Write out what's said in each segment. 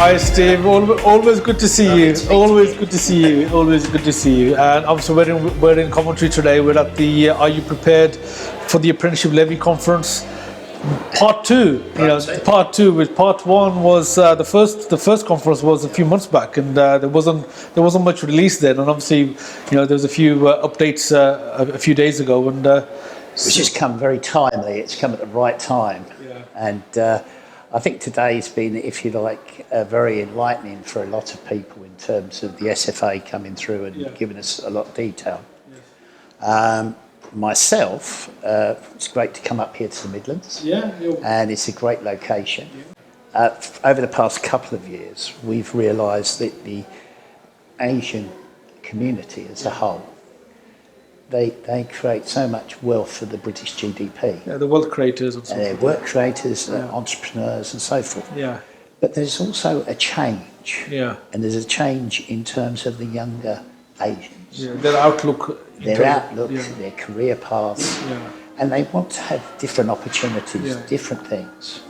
Hi Steve, always good to see you. Always good to see you. Always good to see you. And obviously we're in Coventry today. We're at the Are You Prepared for the Apprenticeship Levy conference? Part two. Part two. With part one was the first conference was a few months back, and there wasn't much release then. And obviously, there was a few updates a few days ago, and which has come very timely. It's come at the right time, and I think today's been, if you like, very enlightening for a lot of people in terms of the SFA coming through and giving us a lot of detail. Myself, it's great to come up here to the Midlands, and it's a great location. Over the past couple of years, we've realised that the Asian community as a whole, they create so much wealth for the British GDP. Yeah, the wealth creators and so forth. They're work creators, entrepreneurs and so forth. Yeah. But there's also a change. Yeah. And there's a change in terms of the younger Asians. Yeah, their outlook. Their career paths. Yeah. And they want to have different opportunities, different things.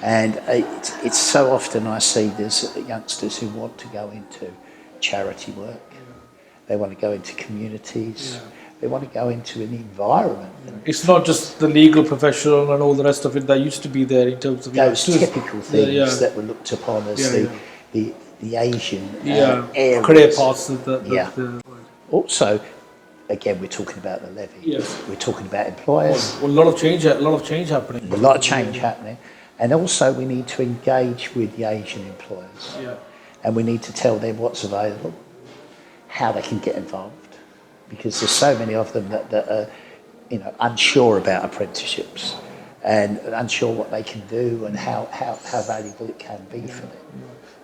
And it's so often I see there's youngsters who want to go into charity work. They want to go into communities. They want to go into an environment. It's not just the legal professional and all the rest of it that used to be there in terms of those typical things that were looked upon as the Asian areas. Career paths. Also, again, we're talking about the levy. Yes. We're talking about employers. Well, a lot of change happening. A lot of change happening, and also we need to engage with the Asian employers. And we need to tell them what's available, how they can get involved, because there's so many of them that are, unsure about apprenticeships and unsure what they can do and how valuable it can be for them.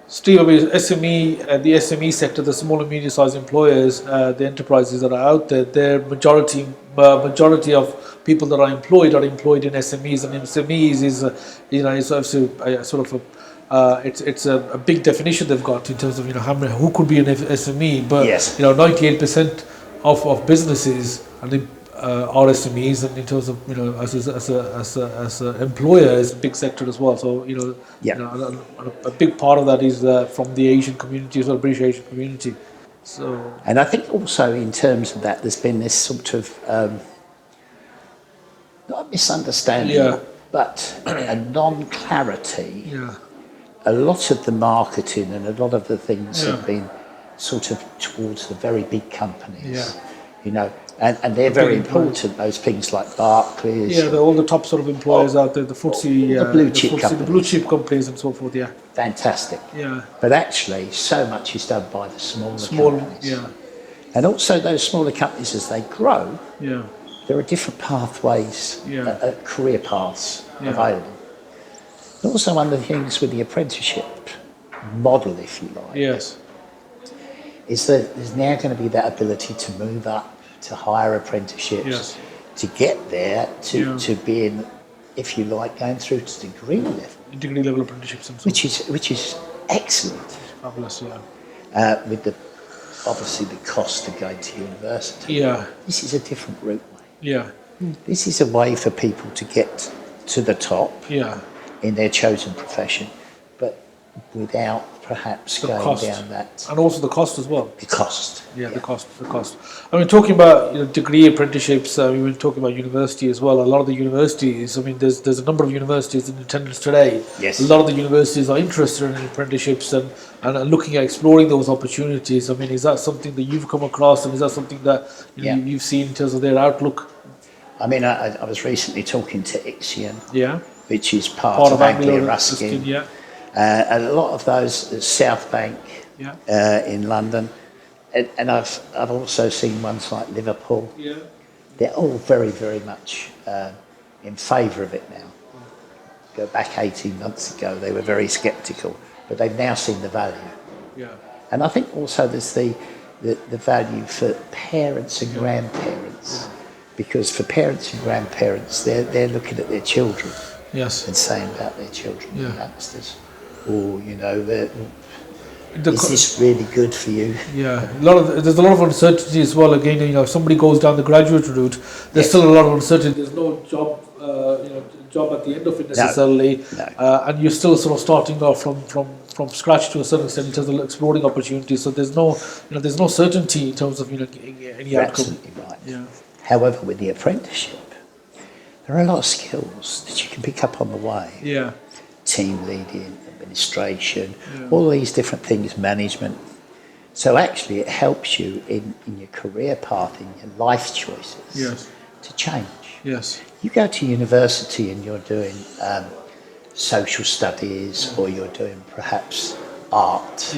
Still, the SME sector, the small and medium-sized employers, the enterprises that are out there, their majority of people that are employed in SMEs, and SMEs is obviously a sort of it's a big definition they've got in terms of who could be an SME, but 98% of businesses are SMEs, and in terms of as an employer is a big sector as well. So a big part of that is from the Asian community as well, British Asian community. So, and I think also in terms of that, there's been this sort of not a misunderstanding, but a non-clarity. A lot of the marketing and a lot of the things have been sort of towards the very big companies, and they're very important, those things like Barclays. Yeah, all the top sort of employers out there, the FTSE, the blue chip companies and so forth, Fantastic. Yeah. But actually, so much is done by the smaller companies. And also those smaller companies, as they grow, there are different pathways, career paths available. Also, one of the things with the apprenticeship model, if you like, is that there's now going to be that ability to move up to higher apprenticeships, to get there, to being, if you like, going through to degree level. Degree level apprenticeships, which is excellent. Fabulous, with obviously the cost of going to university. This is a different route way. This is a way for people to get to the top. In their chosen profession, but without perhaps going down that. And also the cost as well. The cost. The cost. I mean, talking about degree apprenticeships, we were talking about university as well. A lot of the universities, there's a number of universities in attendance today. Yes. A lot of the universities are interested in apprenticeships and looking at exploring those opportunities. I mean, is that something that you've come across, and is that something that you've seen in terms of their outlook? I mean, I was recently talking to Ixion. Which is part of Anglia-Ruskin. A lot of those at South Bank in London, and I've also seen ones like Liverpool. They're all very, very much in favour of it now. Go back 18 months ago, they were very sceptical, but they've now seen the value. And I think also there's the value for parents and grandparents, because for parents and grandparents, they're looking at their children. And saying about their children, youngsters, or is this really good for you? There's a lot of uncertainty as well. Again, if somebody goes down the graduate route, there's still a lot of uncertainty. There's no job at the end of it necessarily, and you're still sort of starting off from scratch to a certain extent in terms of exploring opportunities. So there's no certainty in terms of any You're outcome. absolutely right. Yeah. However, with the apprenticeship, there are a lot of skills that you can pick up on the way. Yeah. Team leading, administration, all these different things, management. So actually it helps you in your career path, in your life choices to change. Yes. You go to university and you're doing social studies or you're doing perhaps art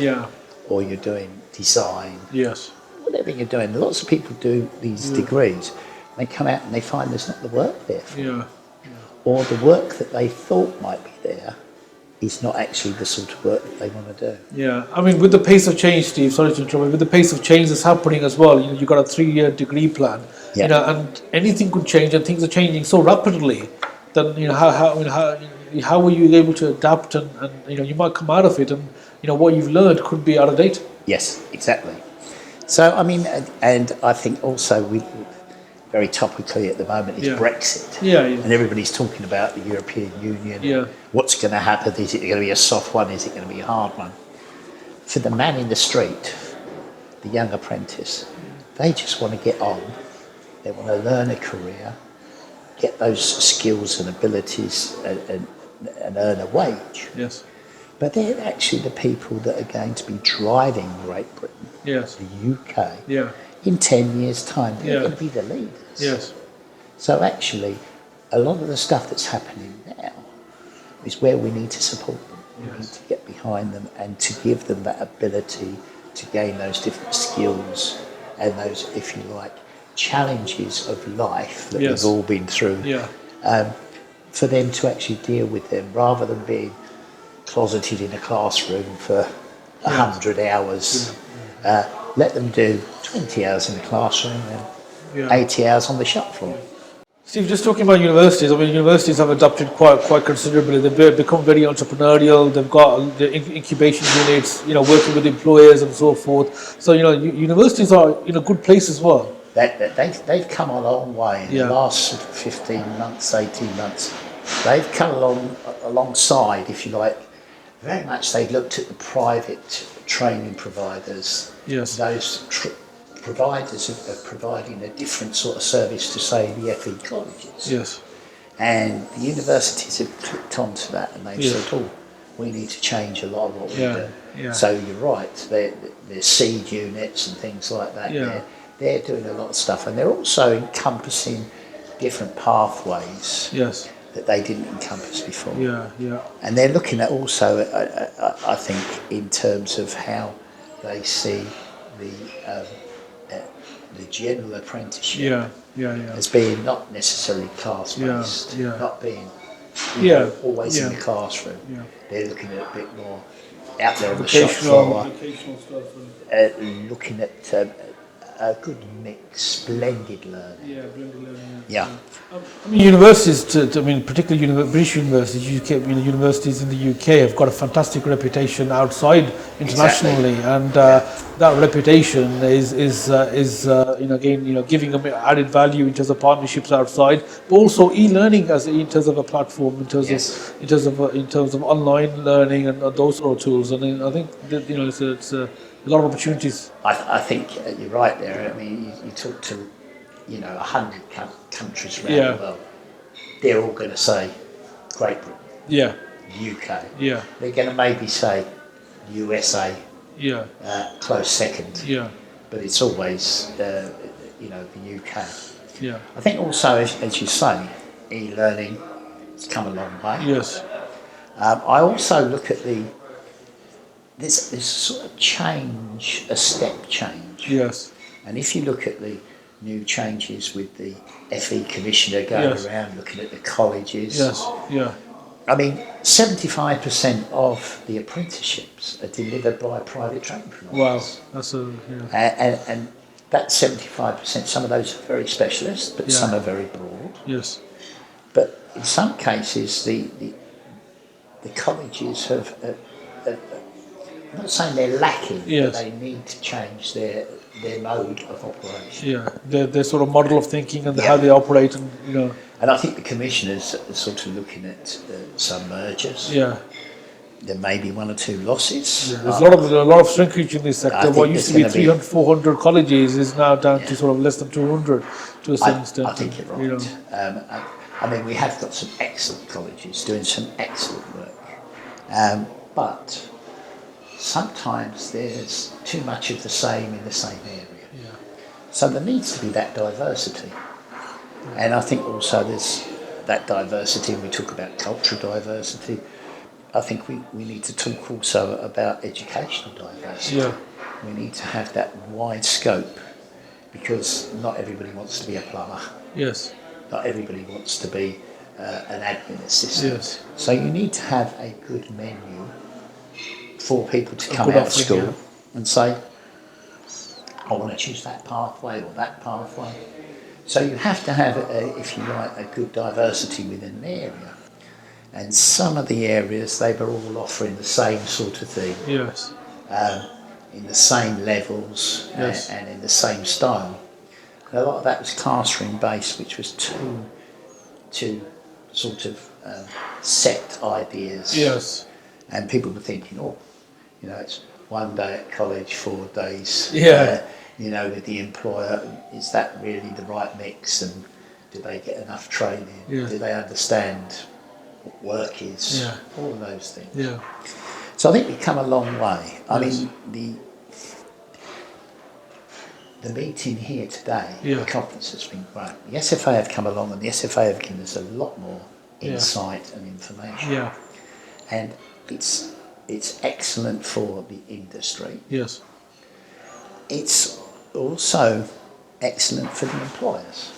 or you're doing design. Yes. Whatever you're doing, lots of people do these degrees. They come out and they find there's not the work there for them. Or the work that they thought might be there is not actually the sort of work that they want to do. Yeah, I mean, with the pace of change, Steve, sorry to interrupt, with the pace of change that's happening as well, you've got a 3-year degree plan, and anything could change, and things are changing so rapidly that, how were you able to adapt, and you might come out of it, and, what you've learned could be out of date. Yes, exactly. So, I mean, and I think also very topically at the moment is Brexit. And everybody's talking about the European Union. What's going to happen? Is it going to be a soft one? Is it going to be a hard one? For the man in the street, the young apprentice, they just want to get on. They want to learn a career, get those skills and abilities and earn a wage. Yes. But they're actually the people that are going to be driving Great Britain, the UK. In 10 years' time, they're going to be the leaders. Yes. So actually, a lot of the stuff that's happening now is where we need to support them. We need to get behind them and to give them that ability to gain those different skills and those, if you like, challenges of life that we've all been through. For them to actually deal with them rather than being closeted in a classroom for 100 hours. Let them do 20 hours in the classroom and 80 hours on the shop floor. Steve, just talking about universities, I mean, universities have adapted quite considerably. They've become very entrepreneurial. They've got the incubation units, working with employers and so forth. So, universities are in a good place as well. They've come a long way in the last 15 months, 18 months. They've come alongside, if you like, very much they've looked at the private training providers. Those providers are providing a different sort of service to, say, the FE colleges. And the universities have clicked onto that and they've said, we need to change a lot of what we do. So you're right, there's seed units and things like that. They're doing a lot of stuff, and they're also encompassing different pathways that they didn't encompass before. And they're looking at also, I think, in terms of how they see the general apprenticeship as being not necessarily class-based, not being always in the classroom. They're looking at a bit more out there on the shop floor, looking at a good mix, blended learning. I mean, universities, particularly British universities, UK, universities in the UK have got a fantastic reputation outside internationally, and that reputation is giving them added value in terms of partnerships outside, but also e-learning as in terms of a platform, in terms of online learning and those sort of tools. And I think that, it's a lot of opportunities. I think you're right there. I mean, you talk to 100 countries around the world, they're all going to say Great Britain, UK. They're going to maybe say USA, close second. But it's always the UK. I think also, as you say, e-learning has come a long way. I also look at this sort of change, a step change. And if you look at the new changes with the FE Commissioner going around looking at the colleges. I mean, 75% of the apprenticeships are delivered by private training providers. Wow, that's a... And that 75%, some of those are very specialist, but some are very broad. But in some cases, the colleges have... I'm not saying they're lacking, but they need to change their their mode of operation. Yeah, their sort of model of thinking and how they operate, and And I think the commissioners are sort of looking at some mergers. Yeah. There may be one or two losses. Yeah, there's a lot of shrinkage in this sector. What used to be 300, 400 colleges is now down to sort of less than 200 to a certain extent. I think you're right. I mean, we have got some excellent colleges doing some excellent work, but sometimes there's too much of the same in the same area. Yeah. So there needs to be that diversity. And I think also there's that diversity, and we talk about cultural diversity. I think we need to talk also about educational diversity. Yeah. We need to have that wide scope, because not everybody wants to be a plumber. Yes. Not everybody wants to be an admin assistant. Yes. So you need to have a good menu for people to come out of school and say, I want to choose that pathway or that pathway. So you have to have, if you like, a good diversity within the area. And some of the areas, they were all offering the same sort of thing. Yes. In the same levels and in the same style. And a lot of that was classroom based, which was too sort of set ideas. Yes. And people were thinking, it's 1 day at college, 4 days. Yeah. With the employer, is that really the right mix? And do they get enough training? Yeah. Do they understand what work is? Yeah. All of those things. Yeah. So I think we've come a long way. I mean, the meeting here today, the conference has been great. The SFA have come along, and the SFA have given us a lot more insight and information. Yeah. And it's excellent for the industry. Yes. It's also excellent for the employers.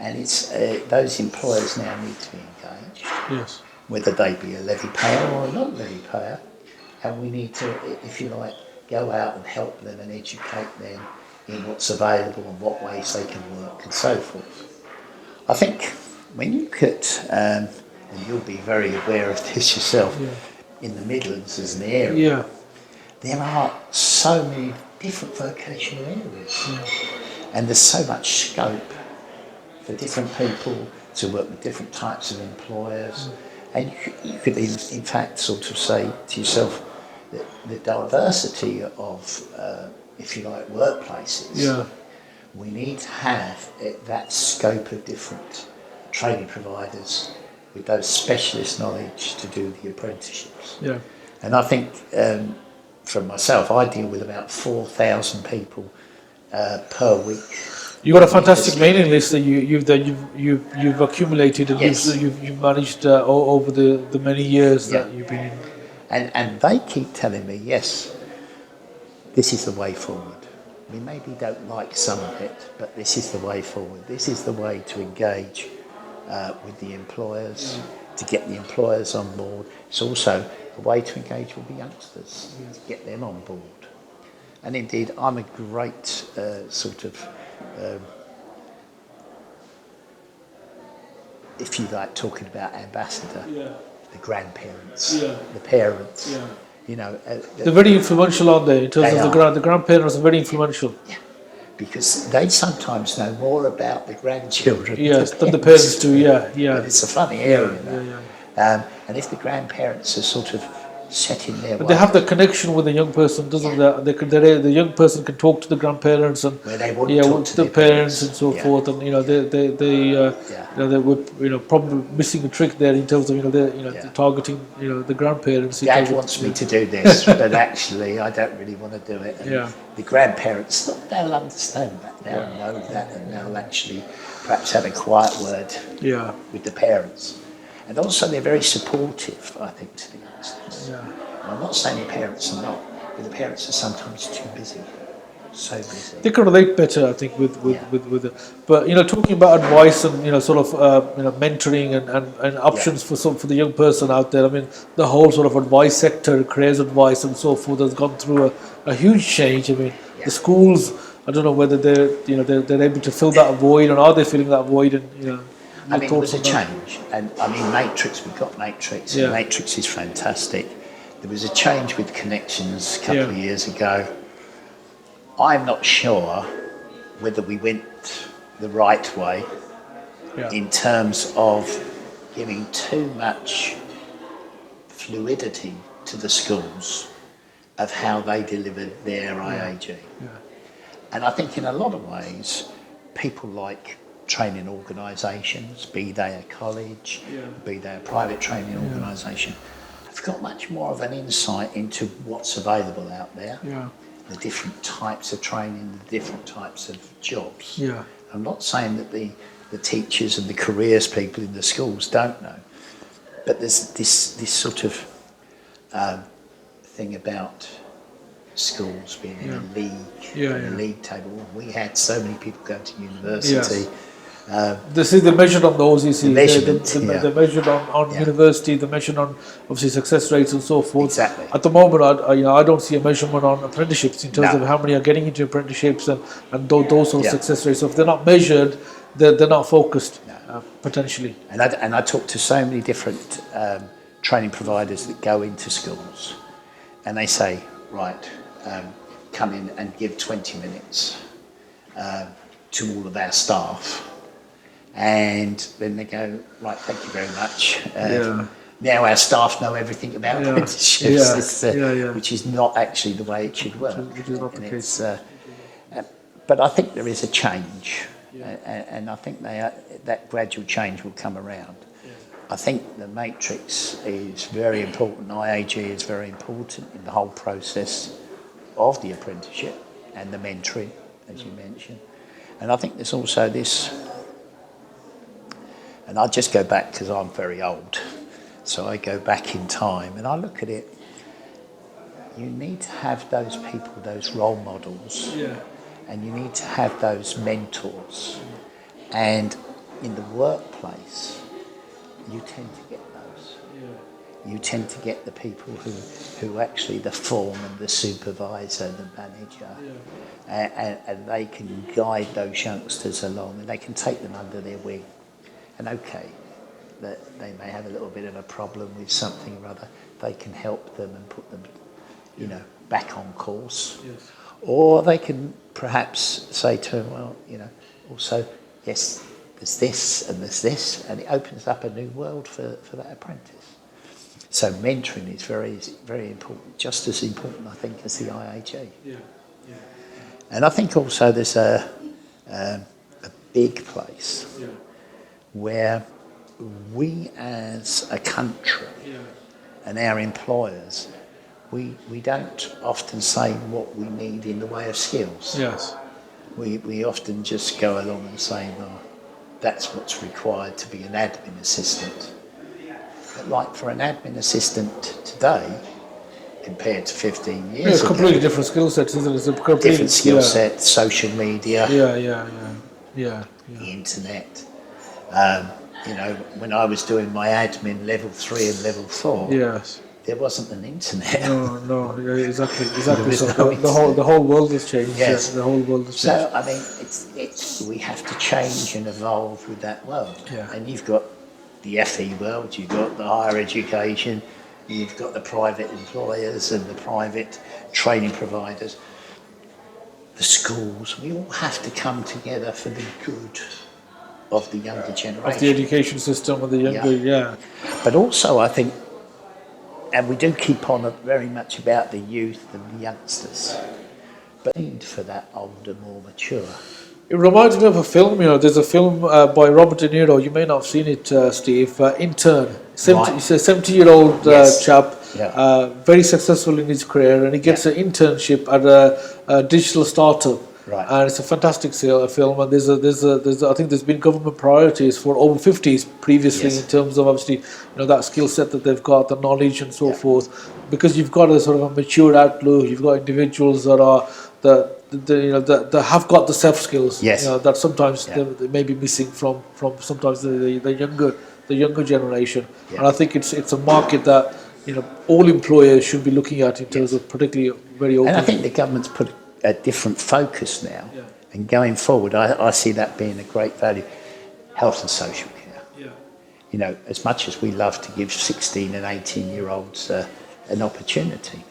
And it's those employers now need to be engaged. Yes. Whether they be a levy payer or a non-levy payer. And we need to, if you like, go out and help them and educate them in what's available and what ways they can work and so forth. I think when you look at, and you'll be very aware of this yourself, in the Midlands as an area, there are so many different vocational areas. And there's so much scope for different people to work with different types of employers. And you could in fact sort of say to yourself that the diversity of, if you like, workplaces, we need to have that scope of different training providers with those specialist knowledge to do the apprenticeships. Yeah. And I think from myself, I deal with about 4,000 people per week. You've got a fantastic mailing list that you've accumulated and you've managed over the many years that you've been in. And they keep telling me, yes, this is the way forward. We maybe don't like some of it, but this is the way forward. This is the way to engage with the employers, to get the employers on board. It's also a way to engage with the youngsters, to get them on board. And indeed, I'm a great sort of, if you like talking about ambassador, the grandparents, the parents. They're very influential, aren't they? In terms of the grandparents are very influential. Yeah, because they sometimes know more about the grandchildren than the parents do. But it's a funny area. And if the grandparents are sort of set in their way, they have the connection with the young person, doesn't they? The young person can talk to the grandparents and where they want to talk to the parents and so forth, and they were probably missing a trick there in terms of targeting the grandparents. Dad wants me to do this, but actually I don't really want to do it. And the grandparents, they'll understand that, they'll know that, and they'll actually perhaps have a quiet word with the parents. And also they're very supportive, I think, to the youngsters. I'm not saying the parents are not, but the parents are sometimes too busy. So busy. They can relate better, I think, with but talking about advice and mentoring and options for the young person out there. I mean, the whole sort of advice sector, careers advice and so forth, has gone through a huge change. I mean, the schools, I don't know whether they're able to fill that void, or are they filling that void? And I mean, there was a change, and I mean, Matrix. We've got Matrix. And Matrix is fantastic. There was a change with Connections a couple of years ago. I'm not sure whether we went the right way in terms of giving too much fluidity to the schools of how they delivered their IAG. And I think in a lot of ways, people like training organisations, be they a college, be they a private training organisation, have got much more of an insight into what's available out there, the different types of training, the different types of jobs. I'm not saying that the teachers and the careers people in the schools don't know, but there's this sort of thing about schools being in a league, a league table. We had so many people going to university. This is the measured on those, you see. The measured on university, the measured on obviously success rates and so forth. Exactly. At the moment, I don't see a measurement on apprenticeships in terms of how many are getting into apprenticeships and those sort of success rates. So if they're not measured, they're not focused, potentially. And I talk to so many different training providers that go into schools, and they say, right, come in and give 20 minutes to all of our staff. And then they go, right, thank you very much. Now our staff know everything about apprenticeships, which is not actually the way it should work. Which is not the case. But I think there is a change, and I think that gradual change will come around. I think the matrix is very important. IAG is very important in the whole process of the apprenticeship and the mentoring, as you mentioned. And I think there's also this, and I'll just go back because I'm very old, so I go back in time and I look at it. You need to have those people, those role models, and you need to have those mentors. And in the workplace, you tend to get those. You tend to get the people who actually the foreman, the supervisor, the manager, and they can guide those youngsters along and they can take them under their wing. And okay, that they may have a little bit of a problem with something or other, they can help them and put them, back on course. Or they can perhaps say to them, well, also, yes, there's this and there's this, and it opens up a new world for that apprentice. So mentoring is very, very important, just as important, I think, as the IAG. And I think also there's a big place where we as a country and our employers, we don't often say what we need in the way of skills. We often just go along and say, well, that's what's required to be an admin assistant. But like for an admin assistant today, compared to 15 years ago, it's a completely different skill set, isn't it? It's a completely different skill set, social media, the internet. When I was doing my admin level 3 and level 4, there wasn't an internet. No, exactly. So the whole world has changed. Yes. The whole world has changed. So I mean, it's we have to change and evolve with that world. And you've got the FE world, you've got the higher education, you've got the private employers and the private training providers, the schools. We all have to come together for the good of the younger generation. Of the education system of the younger, But also, I think, and we do keep on very much about the youth and the youngsters, but need for that older, more mature. It reminds me of a film, there's a film by Robert De Niro, you may not have seen it, Steve, Intern. He's a 70-year-old chap, very successful in his career, and he gets an internship at a digital startup. And it's a fantastic film, and there's I think there's been government priorities for over 50s previously in terms of obviously that skill set that they've got, the knowledge and so forth, because you've got a sort of a mature outlook. You've got individuals that are that have got the soft skills that sometimes they may be missing from sometimes the younger generation. And I think it's a market that all employers should be looking at in terms of particularly very open. And I think the government's put a different focus now, and going forward, I see that being a great value. Health and social care. As much as we love to give 16 and 18-year-olds an opportunity,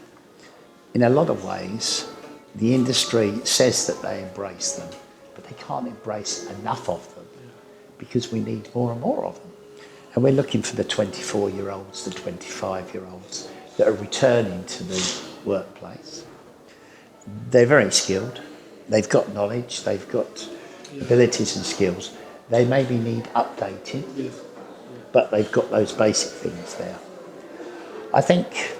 in a lot of ways, the industry says that they embrace them, but they can't embrace enough of them because we need more and more of them. And we're looking for the 24-year-olds, the 25-year-olds that are returning to the workplace. They're very skilled. They've got knowledge. They've got abilities and skills. They maybe need updating, but they've got those basic things there. I think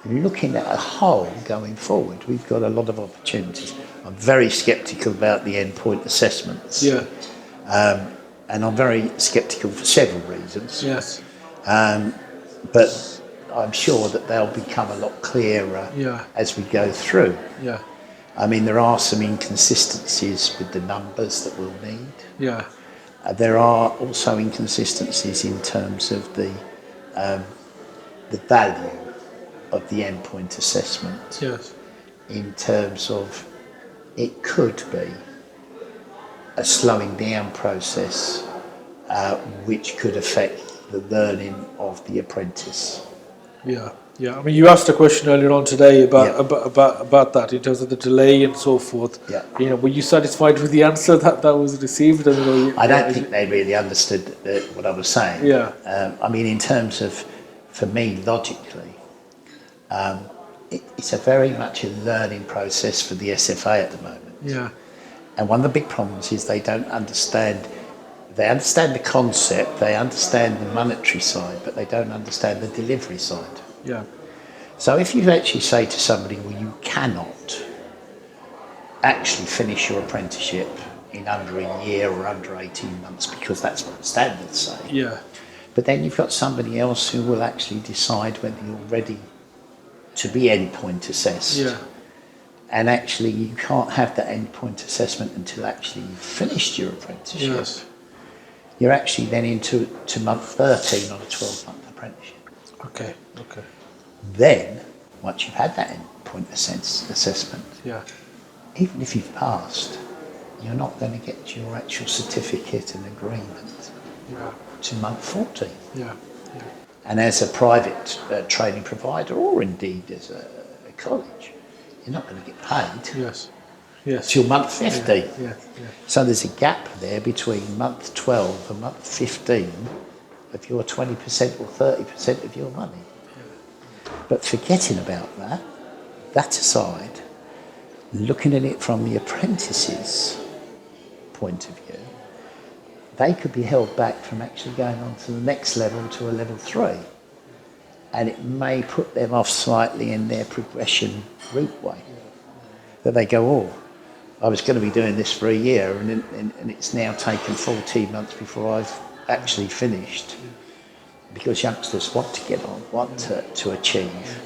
looking at a whole going forward, we've got a lot of opportunities. I'm very sceptical about the endpoint assessments. And I'm very sceptical for several reasons. But I'm sure that they'll become a lot clearer as we go through. I mean, there are some inconsistencies with the numbers that we'll need. There are also inconsistencies in terms of the value of the endpoint assessment. In terms of it could be a slowing down process which could affect the learning of the apprentice. I mean, you asked a question earlier on today about that in terms of the delay and so forth. You know, were you satisfied with the answer that was received? I don't think they really understood what I was saying. I mean, in terms of, for me, logically, it's a very much a learning process for the SFA at the moment. And one of the big problems is they don't understand. They understand the concept, they understand the monetary side, but they don't understand the delivery side. So if you actually say to somebody, well, you cannot actually finish your apprenticeship in under a year or under 18 months because that's what the standards say. But then you've got somebody else who will actually decide whether you're ready to be endpoint assessed. And actually you can't have that endpoint assessment until actually you've finished your apprenticeship. You're actually then into month 13 on a 12-month apprenticeship. Then, once you've had that endpoint assessment, even if you've passed, you're not going to get your actual certificate and agreement to month 14. And as a private training provider, or indeed as a college, you're not going to get paid till month 15. So there's a gap there between month 12 and month 15 of your 20% or 30% of your money. But forgetting about that aside, looking at it from the apprentices' point of view, they could be held back from actually going on to the next level, to a level 3. And it may put them off slightly in their progression route way. That they go, oh, I was going to be doing this for a year and it's now taken 14 months before I've actually finished. Because youngsters want to get on, want to achieve.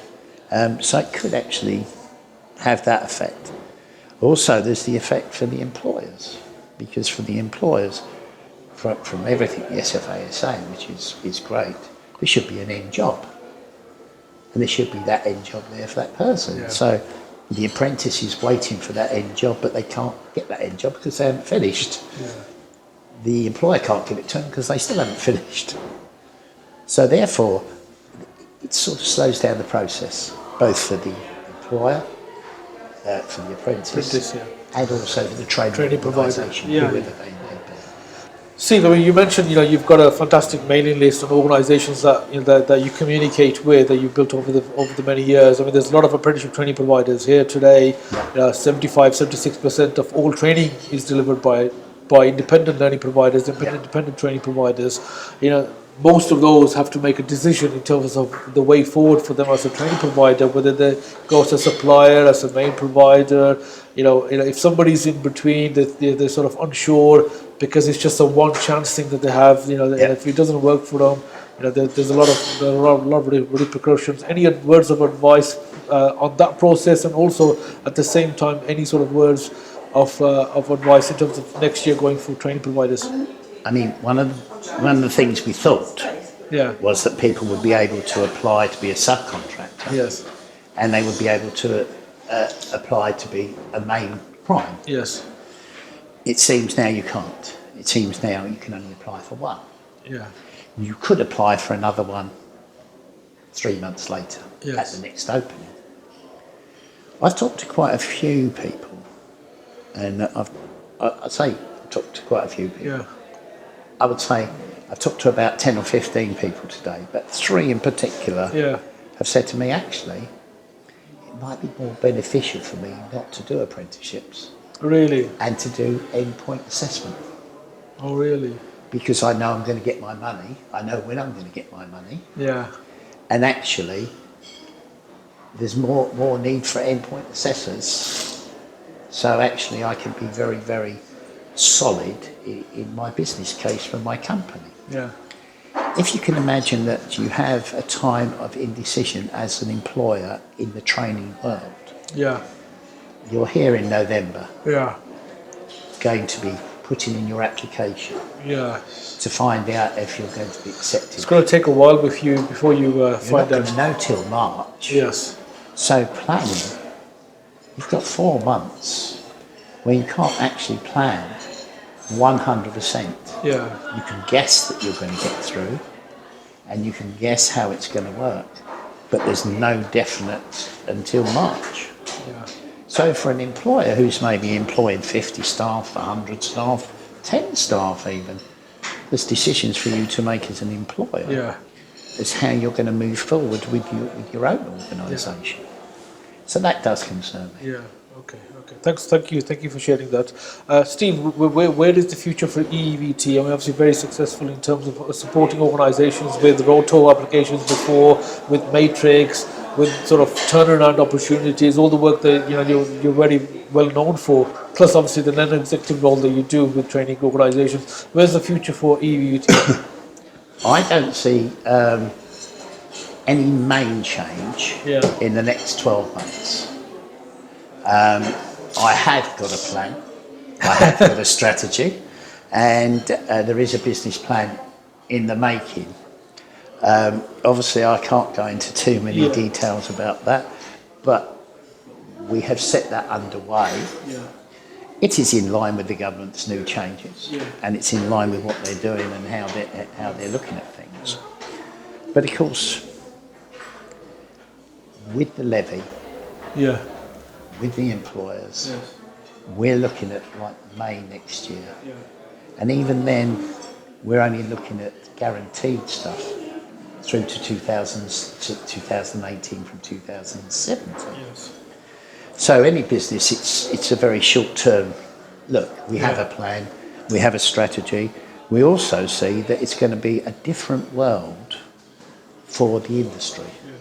So it could actually have that effect. Also, there's the effect for the employers. Because for the employers, from everything the SFA is saying, which is great, there should be an end job. And there should be that end job there for that person. So the apprentice is waiting for that end job, but they can't get that end job because they haven't finished. The employer can't give it to them because they still haven't finished. So therefore, it sort of slows down the process, both for the employer, for the apprentice, and also for the training organisation, whoever they may be. Steve, I mean, you mentioned, you've got a fantastic mailing list of organisations that that you communicate with, that you've built over the many years. I mean, there's a lot of apprenticeship training providers here today. 75-76% of all training is delivered by independent learning providers, independent training providers. Most of those have to make a decision in terms of the way forward for them as a training provider, whether they go as a supplier, as a main provider. If somebody's in between, they're sort of unsure because it's just a one chance thing that they have. And if it doesn't work for them, there's a lot of repercussions. Any words of advice on that process, and also at the same time, any sort of words of advice in terms of next year going for training providers? I mean, one of the things we thought was that people would be able to apply to be a subcontractor. And they would be able to apply to be a main prime. It seems now you can't. It seems now you can only apply for one. You could apply for another one 3 months later at the next opening. I've talked to quite a few people, and I'd say I've talked to quite a few people. Yeah. I would say I've talked to about 10 or 15 people today, but 3 in particular have said to me, actually, it might be more beneficial for me not to do apprenticeships. Really? And to do endpoint assessment. Oh, really? Because I know I'm going to get my money. I know when I'm going to get my money. Yeah. And actually, there's more need for endpoint assessors. So actually, I can be very, very solid in my business case for my company. Yeah. If you can imagine that you have a time of indecision as an employer in the training world. Yeah. You're here in November. Yeah. Going to be putting in your application. Yeah. To find out if you're going to be accepted. It's going to take a while before you you're find not out. Going to know till March. Yes. So planning, you've got 4 months where you can't actually plan 100%. Yeah. You can guess that you're going to get through, and you can guess how it's going to work, but there's no definite until March. Yeah. So for an employer who's maybe employing 50 staff, 100 staff, 10 staff even, there's decisions for you to make as an employer. Yeah. As how you're going to move forward with your own organisation. Yeah. So that does concern me. Yeah. Okay. Thank you for sharing that. Steve, where is the future for EEVT? I mean, obviously very successful in terms of supporting organisations with Roto applications before, with Matrix, with sort of turnaround opportunities, all the work that you're very well known for. Plus, obviously, the non-executive role that you do with training organisations. Where's the future for EEVT? I don't see any main change in the next 12 months. I have got a plan, I have got a strategy, and there is a business plan in the making. Obviously, I can't go into too many details about that, but we have set that underway. Yeah. It is in line with the government's new changes, and it's in line with what they're doing and how they're looking at things. But of course, with the levy, with the employers, we're looking at like May next year, and even then, we're only looking at guaranteed stuff through to 2018 from 2017. Yes. So any business, it's a very short term look. We have a plan, we have a strategy. We also see that it's going to be a different world for the industry. Yeah.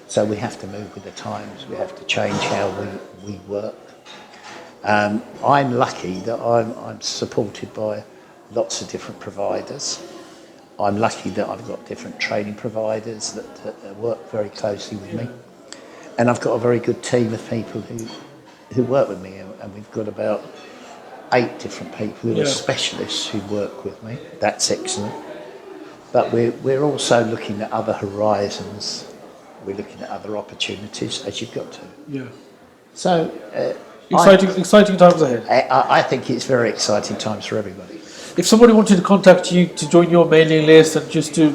So we have to move with the times, we have to change how we work. I'm lucky that I'm supported by lots of different providers. I'm lucky that I've got different training providers that work very closely with me. And I've got a very good team of people who work with me, and we've got about 8 different people who are specialists who work with me. That's excellent. But we're also looking at other horizons. We're looking at other opportunities, as you've got to. Yeah. So exciting times ahead. I think it's very exciting times for everybody. If somebody wanted to contact you to join your mailing list and just to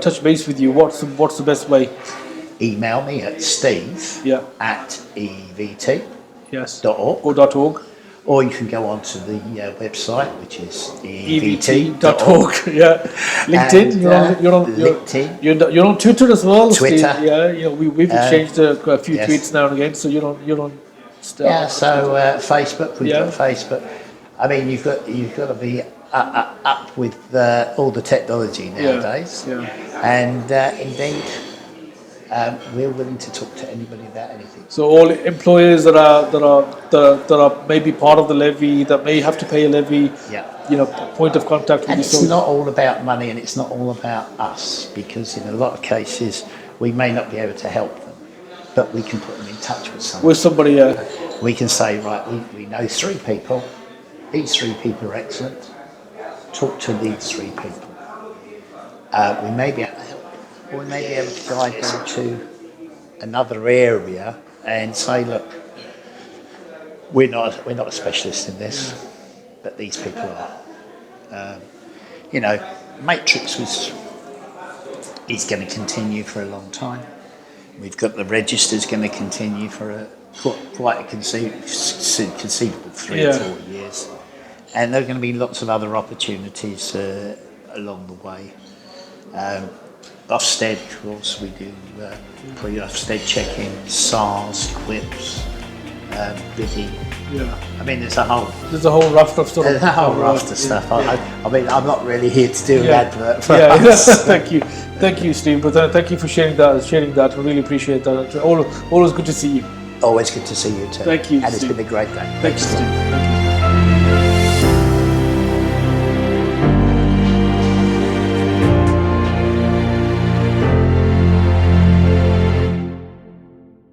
touch base with you, what's the best way? Email me at steve@eevt.org. Or you can go onto the website, which is eevt.org. LinkedIn. LinkedIn. You're on Twitter as well. Twitter. Steve. We've exchanged a few tweets now and again. So you're on. Facebook. We've got Facebook. I mean, you've got to be up with all the technology nowadays. And indeed. We're willing to talk to anybody about anything. So all employers that are maybe part of the levy, that may have to pay a levy, point of contact with you. And it's not all about money, and it's not all about us, because in a lot of cases we may not be able to help them, but we can put them in touch with somebody. We can say, right, we know 3 people. These 3 people are excellent. Talk to these 3 people. We may be able to help. Or we may be able to guide them to another area and say, look, we're not a specialist in this, but these people are. Matrix is going to continue for a long time. We've got the registers going to continue for quite a conceivable 3 or 4 years. And there are going to be lots of other opportunities along the way. Ofsted, of course, we do pre-Ofsted check-in, SARS, QIPs, bidding. Yeah. I mean, there's a whole raft of stuff. There's a whole raft of stuff. I mean, I'm not really here to do an advert for us. Thank you, Steve. But thank you for sharing that. I really appreciate that. Always good to see you. Always good to see you too. Thank you, and Steve. It's been a great day. Thank you, Steve.